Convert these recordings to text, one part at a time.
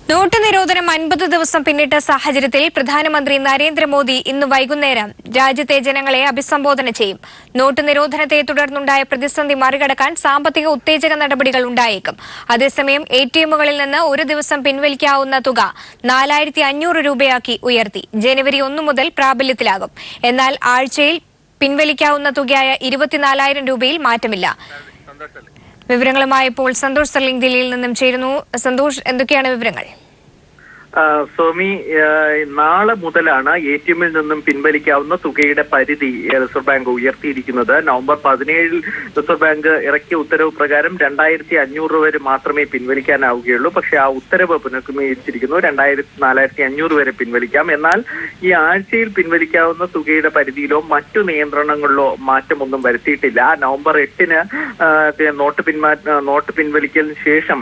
Not നിരോധനം 50 ദിവസം പിന്നിട്ട സാഹചര്യത്തിൽ പ്രധാനമന്ത്രി നരേന്ദ്രമോദി ഇന്ന് വൈകുന്നേരം രാജ്യത്തെ ജനങ്ങളെ അഭിസംബോധന ചെയ്യും. നോട്ട് നിരോധനത്തെ തുടർന്നുണ്ടായ പ്രതിസന്ധി മറികടക്കാൻ സാമ്പത്തിക ഉത്തേജക നടപടികൾ ഉണ്ടായേക്കും. അതേസമയം എടിഎമ്മുകളിൽ നിന്ന് ഒരു ദിവസം പിൻവലിക്കാവുന്ന തുക 4500 രൂപയാക്കി ഉയർത്തി. ജനുവരി 1 മുതൽ പ്രാബല്യത്തിലാകും. എന്നാൽ ആഴ്ചയിൽ പിൻവലിക്കാവുന്ന തുകയായ 24,000 രൂപയിൽ മാറ്റമില്ല. വിവരങ്ങളുമായി ഇപ്പോൾ സന്തോഷ് സർലിംഗ് ദില്ലിയിൽ നിന്നും ചേരുന്നു. സന്തോഷ്, എന്തൊക്കെയാണ് വിവരങ്ങൾ? സ്വാമി, നാളെ മുതലാണ് എടിഎമ്മിൽ നിന്നും പിൻവലിക്കാവുന്ന തുകയുടെ പരിധി റിസർവ് ബാങ്ക് ഉയർത്തിയിരിക്കുന്നത്. നവംബർ 17 റിസർവ് ബാങ്ക് ഇറക്കിയ ഉത്തരവ് പ്രകാരം 2500 വരെ മാത്രമേ പിൻവലിക്കാനാവുകയുള്ളൂ. പക്ഷെ ആ ഉത്തരവ് പുനഃക്രമീകരിച്ചിരിക്കുന്നു. 4,500 വരെ പിൻവലിക്കാം. എന്നാൽ ഈ ആഴ്ചയിൽ പിൻവലിക്കാവുന്ന തുകയുടെ പരിധിയിലോ മറ്റു നിയന്ത്രണങ്ങളിലോ മാറ്റമൊന്നും വരുത്തിയിട്ടില്ല. നവംബർ 8-ന് നോട്ട് പിൻവലിക്കലിന് ശേഷം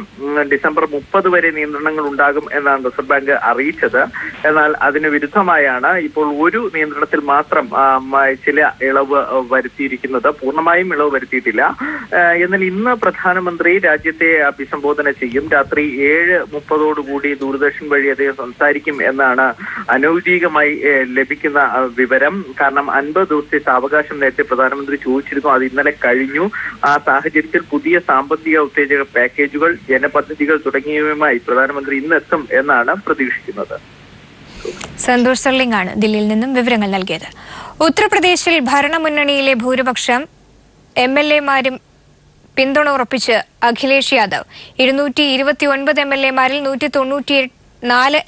ഡിസംബർ 30 വരെ നിയന്ത്രണങ്ങൾ ഉണ്ടാകും എന്നാണ് റിസർവ് ബാങ്ക് അറിയിച്ചത്. എന്നാൽ അതിന് വിരുദ്ധമായാണ് ഇപ്പോൾ ഒരു നിയന്ത്രണത്തിൽ മാത്രം ചില ഇളവ് വരുത്തിയിരിക്കുന്നത്. പൂർണ്ണമായും ഇളവ് വരുത്തിയിട്ടില്ല. എന്നാൽ ഇന്ന് പ്രധാനമന്ത്രി രാജ്യത്തെ അഭിസംബോധന ചെയ്യും. രാത്രി 7:30 ദൂരദർശൻ വഴി അദ്ദേഹം സംസാരിക്കും എന്നാണ് അനൌദ്യോഗികമായി ലഭിക്കുന്ന വിവരം. കാരണം 50 ദിവസത്തെ സാവകാശം നേരത്തെ പ്രധാനമന്ത്രി ചോദിച്ചിരുന്നു. അത് ഇന്നലെ കഴിഞ്ഞു. ആ സാഹചര്യത്തിൽ പുതിയ സാമ്പത്തിക ഉത്തേജക പാക്കേജുകൾ, ജനപദ്ധതികൾ തുടങ്ങിയവയുമായി പ്രധാനമന്ത്രി ഇന്ന് എത്തും എന്നാണ് പ്രതീക്ഷിക്കുന്നത്. സന്തോഷ് സർലിംഗ് ആണ് ദില്ലിയിൽ നിന്നും വിവരങ്ങൾ നൽകിയത്. ഉത്തർപ്രദേശിൽ ഭരണമുന്നണിയിലെ ഭൂരിപക്ഷം എംഎൽഎമാരും പിന്തുണ ഉറപ്പിച്ച് അഖിലേഷ് യാദവ്. 229 എംഎൽഎമാരിൽ 194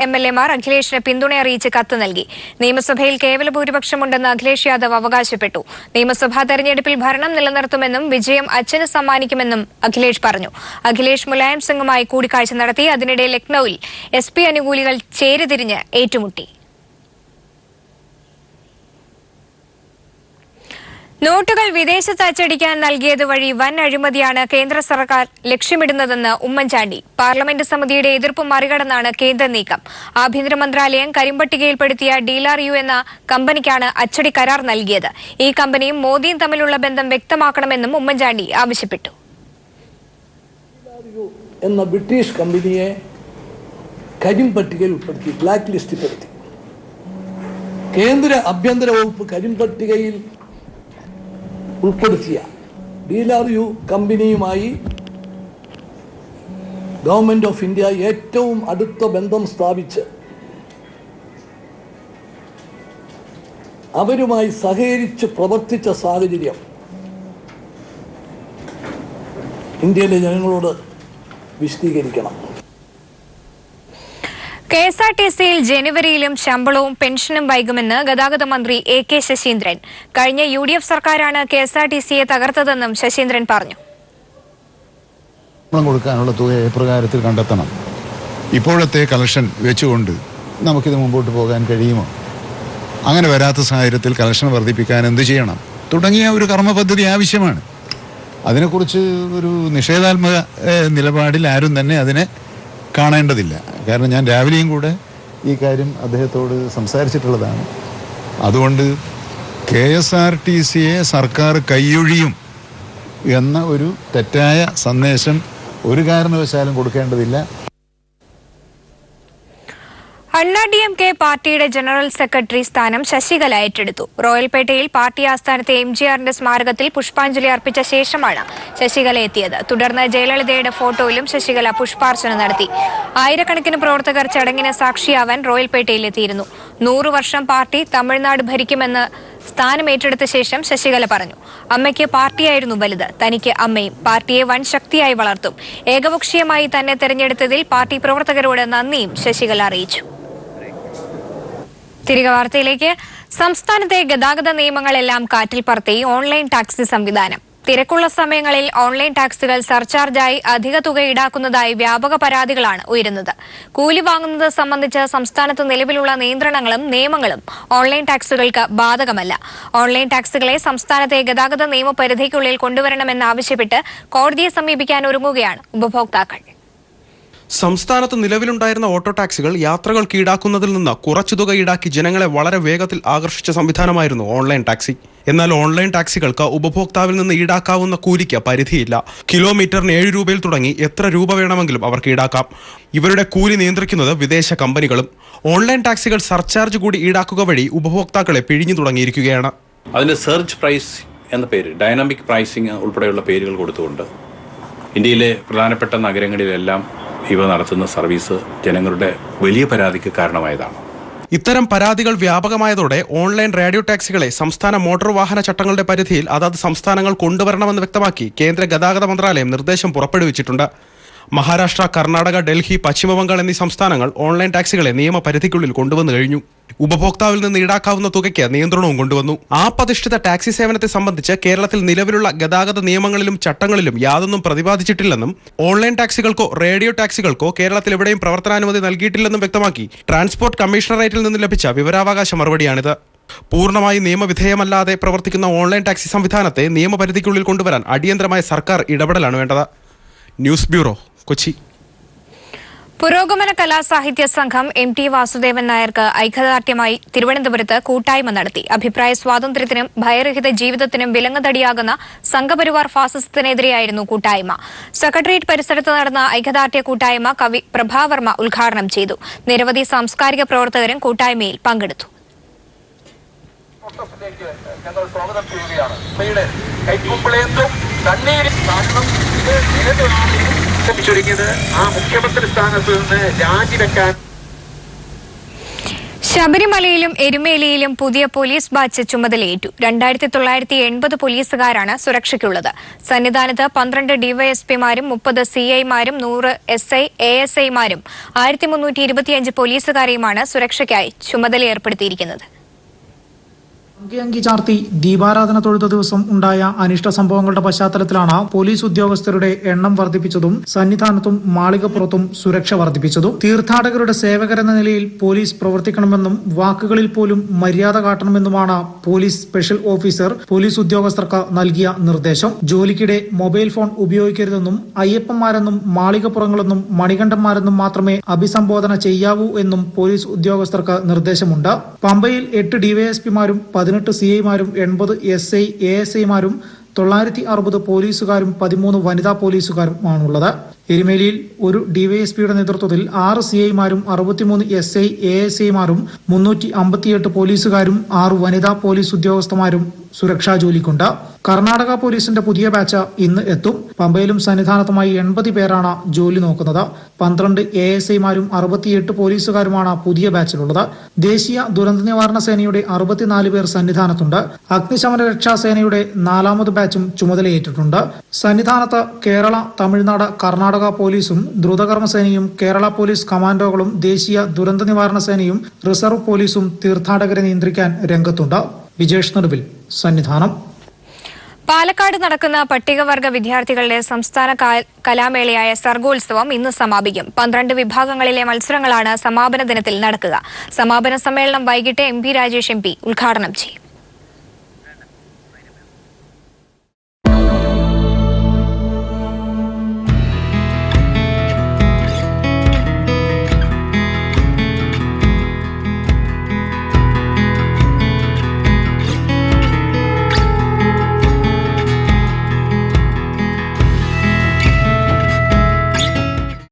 എംഎൽഎമാർ അഖിലേഷിന് പിന്തുണ അറിയിച്ച് കത്ത് നൽകി. നിയമസഭയിൽ കേവല ഭൂരിപക്ഷമുണ്ടെന്ന് അഖിലേഷ് യാദവ് അവകാശപ്പെട്ടു. നിയമസഭാ തെരഞ്ഞെടുപ്പിൽ ഭരണം നിലനിർത്തുമെന്നും വിജയം അച്ഛന് സമ്മാനിക്കുമെന്നും അഖിലേഷ് പറഞ്ഞു. അഖിലേഷ് മുലായം സിംഗുമായി കൂടിക്കാഴ്ച നടത്തി. അതിനിടെ ലക്നൌവിൽ എസ്പി അനുകൂലികൾ ചേരിതിരിഞ്ഞ് ഏറ്റുമുട്ടി. നോട്ടുകൾ വിദേശത്ത് അച്ചടിക്കാൻ നൽകിയത് വഴി വൻ അഴിമതിയാണ് കേന്ദ്ര സർക്കാർ ലക്ഷ്യമിടുന്നതെന്ന് ഉമ്മൻചാണ്ടി. പാർലമെന്റ് സമിതിയുടെ എതിർപ്പ് മറികടന്നാണ് കേന്ദ്ര നീക്കം. ആഭ്യന്തര മന്ത്രാലയം കരിമ്പട്ടികയിൽപ്പെടുത്തിയ DLRU എന്ന കമ്പനിക്കാണ് അച്ചടി കരാർ നൽകിയത്. ഈ കമ്പനിയും മോദിയും തമ്മിലുള്ള ബന്ധം വ്യക്തമാക്കണമെന്നും ഉമ്മൻചാണ്ടി ആവശ്യപ്പെട്ടു. എന്ന ബ്രിട്ടീഷ് കമ്പനിയെ കരിമ്പട്ടികയിൽ ഉൾപ്പെടുത്തി, ബ്ലാക്ക് ലിസ്റ്റിൽ പെടുത്തി. കേന്ദ്ര ആഭ്യന്തര വകുപ്പ് കരിമ്പട്ടികയിൽ ഉൾപ്പെടുത്തിയ DLRU കമ്പനിയുമായി ഗവൺമെന്റ് ഓഫ് ഇന്ത്യ ഏറ്റവും അടുത്ത ബന്ധം സ്ഥാപിച്ച് അവരുമായി സഹകരിച്ച് പ്രവർത്തിച്ച സാഹചര്യം ഇന്ത്യയിലെ ജനങ്ങളോട് വിശദീകരിക്കണം. KSRTCയിൽ ജനുവരിയിലും ശമ്പളവും പെൻഷനും വൈകുമെന്ന് ഗതാഗത മന്ത്രി AK ശശീന്ദ്രൻ. കഴിഞ്ഞ UDF സർക്കാരാണ് KSRTCയെ തകർത്തതെന്നും ശശീന്ദ്രൻ പറഞ്ഞു. കൊടുക്കാനുള്ള തുക എപ്രകാരത്തിൽ കണ്ടെത്തണം, ഇപ്പോഴത്തെ കളക്ഷൻ വെച്ചുകൊണ്ട് നമുക്കിത് മുമ്പോട്ട് പോകാൻ കഴിയുമോ, അങ്ങനെ വരാത്ത സാഹചര്യത്തിൽ കളക്ഷൻ വർദ്ധിപ്പിക്കാൻ എന്ത് ചെയ്യണം തുടങ്ങിയ ഒരു കർമ്മ പദ്ധതി ആവശ്യമാണ്. അതിനെക്കുറിച്ച് ഒരു നിഷേധാത്മക നിലപാടിൽ ആരും തന്നെ അതിനെ കാണേണ്ടതില്ല. കാരണം ഞാൻ രാവിലെയും കൂടെ ഈ കാര്യം അദ്ദേഹത്തോട് സംസാരിച്ചിട്ടുള്ളതാണ്. അതുകൊണ്ട് KSRTCയെ സർക്കാർ കൈയൊഴിയും എന്ന ഒരു തെറ്റായ സന്ദേശം ഒരു കാരണവശാലും കൊടുക്കേണ്ടതില്ല. അണ്ണാ-DMK പാർട്ടിയുടെ ജനറൽ സെക്രട്ടറി സ്ഥാനം ശശികല ഏറ്റെടുത്തു. റോയൽപേട്ടയിൽ പാർട്ടി ആസ്ഥാനത്തെ MGRന്റെ സ്മാരകത്തിൽ പുഷ്പാഞ്ജലി അർപ്പിച്ച ശേഷമാണ് ശശികല എത്തിയത്. തുടർന്ന് ജയലളിതയുടെ ഫോട്ടോയിലും ശശികല പുഷ്പാർച്ചന നടത്തി. ആയിരക്കണക്കിന് പ്രവർത്തകർ ചടങ്ങിന് സാക്ഷിയാവാൻ റോയൽപേട്ടയിലെത്തിയിരുന്നു. 100 വർഷം പാർട്ടി തമിഴ്നാട് ഭരിക്കുമെന്ന് സ്ഥാനം ഏറ്റെടുത്ത ശേഷം ശശികല പറഞ്ഞു. അമ്മയ്ക്ക് പാർട്ടിയായിരുന്നു വലുത്, തനിക്ക് അമ്മയും. പാർട്ടിയെ വൻ ശക്തിയായി വളർത്തും. ഏകപക്ഷീയമായി തന്നെ തെരഞ്ഞെടുത്തതിൽ പാർട്ടി പ്രവർത്തകരോട് നന്ദിയും ശശികല അറിയിച്ചു. തിരികെ വാർത്തയിലേക്ക്. സംസ്ഥാനത്തെ ഗതാഗത നിയമങ്ങളെല്ലാം കാറ്റിൽ പറത്തി ഓൺലൈൻ ടാക്സി സംവിധാനം. തിരക്കുള്ള സമയങ്ങളിൽ ഓൺലൈൻ ടാക്സികൾ സർചാർജായി അധിക തുക ഈടാക്കുന്നതായി വ്യാപക പരാതികളാണ് ഉയരുന്നത്. കൂലി വാങ്ങുന്നത് സംബന്ധിച്ച് സംസ്ഥാനത്ത് നിലവിലുള്ള നിയന്ത്രണങ്ങളും നിയമങ്ങളും ഓൺലൈൻ ടാക്സികൾക്ക് ബാധകമല്ല. ഓൺലൈൻ ടാക്സികളെ സംസ്ഥാനത്തെ ഗതാഗത നിയമപരിധിക്കുള്ളിൽ കൊണ്ടുവരണമെന്നാവശ്യപ്പെട്ട് കോടതിയെ സമീപിക്കാൻ ഒരുങ്ങുകയാണ് ഉപഭോക്താക്കൾ. സംസ്ഥാനത്ത് നിലവിലുണ്ടായിരുന്ന ഓട്ടോ ടാക്സികൾ യാത്രകൾക്ക് ഈടാക്കുന്നതിൽ നിന്ന് കുറച്ചു തുക ഈടാക്കി ജനങ്ങളെ വളരെ വേഗത്തിൽ ആകർഷിച്ച സംവിധാനമായിരുന്നു ഓൺലൈൻ ടാക്സി. എന്നാൽ ഓൺലൈൻ ടാക്സികൾക്ക് ഉപഭോക്താവിൽ നിന്ന് ഈടാക്കാവുന്ന കൂലിക്ക് പരിധിയില്ല. കിലോമീറ്ററിന് 7 രൂപയിൽ തുടങ്ങി എത്ര രൂപ വേണമെങ്കിലും അവർക്ക് ഈടാക്കാം. ഇവരുടെ കൂലി നിയന്ത്രിക്കുന്നത് വിദേശ കമ്പനികളും. ഓൺലൈൻ ടാക്സികൾ സർചാർജ് കൂടി ഈടാക്കുക വഴി ഉപഭോക്താക്കളെ പിഴിഞ്ഞു തുടങ്ങിയിരിക്കുകയാണ്. അതിന് സർജ് പ്രൈസ് എന്ന പേര്, ഡൈനാമിക് പ്രൈസിംഗ് ഉൾപ്പെടെയുള്ള പേരുകൾ കൊടുത്തുകൊണ്ട് ഇന്ത്യയിലെ പ്രധാനപ്പെട്ട നഗരങ്ങളിലെല്ലാം ഇവ നടത്തുന്ന സർവീസ് ജനങ്ങളുടെ വലിയ പരാതിക്ക് കാരണമായതാണ്. ഇത്തരം പരാതികൾ വ്യാപകമായതോടെ ഓൺലൈൻ റേഡിയോ ടാക്സികളെ സംസ്ഥാന മോട്ടോർ വാഹന ചട്ടങ്ങളുടെ പരിധിയിൽ അതത് സംസ്ഥാനങ്ങൾ കൊണ്ടുവരണമെന്ന് വ്യക്തമാക്കി കേന്ദ്ര ഗതാഗത മന്ത്രാലയം നിർദ്ദേശം പുറപ്പെടുവിച്ചിട്ടുണ്ട്. മഹാരാഷ്ട്ര, കർണാടക, ഡൽഹി, പശ്ചിമബംഗാൾ എന്നീ സംസ്ഥാനങ്ങൾ ഓൺലൈൻ ടാക്സികളെ നിയമപരിധിക്കുള്ളിൽ കൊണ്ടുവന്നു കഴിഞ്ഞു. ഉപഭോക്താവിൽ നിന്ന് ഈടാക്കാവുന്ന തുകയ്ക്ക് നിയന്ത്രണവും കൊണ്ടുവന്നു. ആപ്പ് അധിഷ്ഠിത ടാക്സി സേവനത്തെ സംബന്ധിച്ച് കേരളത്തിൽ നിലവിലുള്ള ഗതാഗത നിയമങ്ങളിലും ചട്ടങ്ങളിലും യാതൊന്നും പ്രതിപാദിച്ചിട്ടില്ലെന്നും ഓൺലൈൻ ടാക്സികൾക്കോ റേഡിയോ ടാക്സികൾക്കോ കേരളത്തിൽ എവിടെയും പ്രവർത്തനാനുമതി നൽകിയിട്ടില്ലെന്നും വ്യക്തമാക്കി ട്രാൻസ്പോർട്ട് കമ്മീഷണറേറ്റിൽ നിന്ന് ലഭിച്ച വിവരാവകാശ മറുപടിയാണിത്. പൂർണ്ണമായി നിയമവിധേയമല്ലാതെ പ്രവർത്തിക്കുന്ന ഓൺലൈൻ ടാക്സി സംവിധാനത്തെ നിയമപരിധിക്കുള്ളിൽ കൊണ്ടുവരാൻ അടിയന്തരമായ സർക്കാർ ഇടപെടലാണ് വേണ്ടത്. News bureau, Kochi. പുരോഗമന കലാസാഹിത്യ സംഘം MT വാസുദേവൻ നായർക്ക് ഐക്യദാർഢ്യമായി തിരുവനന്തപുരത്ത് കൂട്ടായ്മ നടത്തി. അഭിപ്രായ സ്വാതന്ത്ര്യത്തിനും ഭയരഹിത ജീവിതത്തിനും വിലങ്ങുതടിയാകുന്ന സംഘപരിവാർ ഫാസിസത്തിനെതിരെയായിരുന്നു കൂട്ടായ്മ. സെക്രട്ടേറിയറ്റ് പരിസരത്ത് നടന്ന ഐക്യദാർഢ്യ കൂട്ടായ്മ കവി പ്രഭാവർമ്മ ഉദ്ഘാടനം ചെയ്തു. നിരവധി സാംസ്കാരിക പ്രവർത്തകരും കൂട്ടായ്മയിൽ പങ്കെടുത്തു. ഞങ്ങൾ സ്വാഗതം ചെയ്യുകയാണ്. കൈക്കുമ്പിളേന്തും കണ്ണീരും കാരണം ഇത് ചുരുങ്ങിയത് ആ മുഖ്യമന്ത്രി സ്ഥാനത്ത് നിന്ന് രാജിവെക്കാൻ. ശബരിമലയിലും എരുമേലിയിലും പുതിയ പോലീസ് ബാച്ച് ചുമതലയേറ്റു. 2980 പോലീസുകാരാണ് സുരക്ഷയ്ക്കുള്ളത്. സന്നിധാനത്ത് 12 ഡിവൈഎസ്പിമാരും 30 CIമാരും 100 SI ASIമാരും 1325 പോലീസുകാരെയുമാണ് സുരക്ഷയ്ക്കായി ചുമതല ഏർപ്പെടുത്തിയിരിക്കുന്നത്. അങ്കി ചാർത്തി ദീപാരാധന തൊഴുത ദിവസം ഉണ്ടായ അനിഷ്ട സംഭവങ്ങളുടെ പശ്ചാത്തലത്തിലാണ് പോലീസ് ഉദ്യോഗസ്ഥരുടെ എണ്ണം വർദ്ധിപ്പിച്ചതും സന്നിധാനത്തും മാളികപ്പുറത്തും സുരക്ഷ വർദ്ധിപ്പിച്ചതും. തീർത്ഥാടകരുടെ സേവകരെന്ന നിലയിൽ പോലീസ് പ്രവർത്തിക്കണമെന്നും വാക്കുകളിൽ പോലും മര്യാദ കാട്ടണമെന്നുമാണ് പോലീസ് സ്പെഷ്യൽ ഓഫീസർ പോലീസ് ഉദ്യോഗസ്ഥർക്ക് നൽകിയ നിർദ്ദേശം. ജോലിക്കിടെ മൊബൈൽ ഫോൺ ഉപയോഗിക്കരുതെന്നും അയ്യപ്പന്മാരെന്നും മാളികപ്പുറങ്ങളെന്നും മണികണ്ഠന്മാരെന്നും മാത്രമേ അഭിസംബോധന ചെയ്യാവൂ എന്നും പോലീസ് ഉദ്യോഗസ്ഥർക്ക് നിർദ്ദേശമുണ്ട്. പമ്പയിൽ 8 ഡിവൈഎസ്പിമാരും 18 CIമാരും 80 SI ASIമാരും 960 പോലീസുകാരും 13 വനിതാ പോലീസുകാരുമാണുള്ളത്. എരുമേലിയിൽ ഒരു ഡിവൈഎസ്പിയുടെ നേതൃത്വത്തിൽ 6 CIമാരും 63 SI ASIമാരും 358 പോലീസുകാരും 6 വനിതാ പോലീസ് ഉദ്യോഗസ്ഥന്മാരും സുരക്ഷാ ജോലിക്കുണ്ട്. കർണാടക പോലീസിന്റെ പുതിയ ബാച്ച് ഇന്ന് എത്തും. പമ്പയിലും സന്നിധാനത്തുമായി 80 പേരാണ് ജോലി നോക്കുന്നത്. 12 ASIമാരും 68 പോലീസുകാരുമാണ് പുതിയ ബാച്ചിലുള്ളത്. ദേശീയ ദുരന്ത നിവാരണ സേനയുടെ 64 പേർ സന്നിധാനത്തുണ്ട്. അഗ്നിശമന രക്ഷാസേനയുടെ 4ാമത് ബാച്ചും ചുമതലയേറ്റിട്ടുണ്ട്. സന്നിധാനത്ത് കേരള, തമിഴ്നാട്, കർണാടക പോലീസും ദ്രുതകർമ്മസേനയും കേരള പോലീസ് കമാൻഡോകളും ദേശീയ ദുരന്ത നിവാരണ സേനയും റിസർവ് പോലീസും തീർത്ഥാടകരെ നിയന്ത്രിക്കാൻ രംഗത്തുണ്ട്. വിജേഷ് നടുവിൽ, സന്നിധാനം. പാലക്കാട് നടക്കുന്ന പട്ടികവർഗ വിദ്യാർത്ഥികളുടെ സംസ്ഥാന കലാമേളയായ സർഗോത്സവം ഇന്ന് സമാപിക്കും. 12 വിഭാഗങ്ങളിലെ മത്സരങ്ങളാണ് സമാപന ദിനത്തിൽ നടക്കുക. സമാപന സമ്മേളനം വൈകിട്ട് MP രാജേഷ് MP ഉദ്ഘാടനം ചെയ്യും.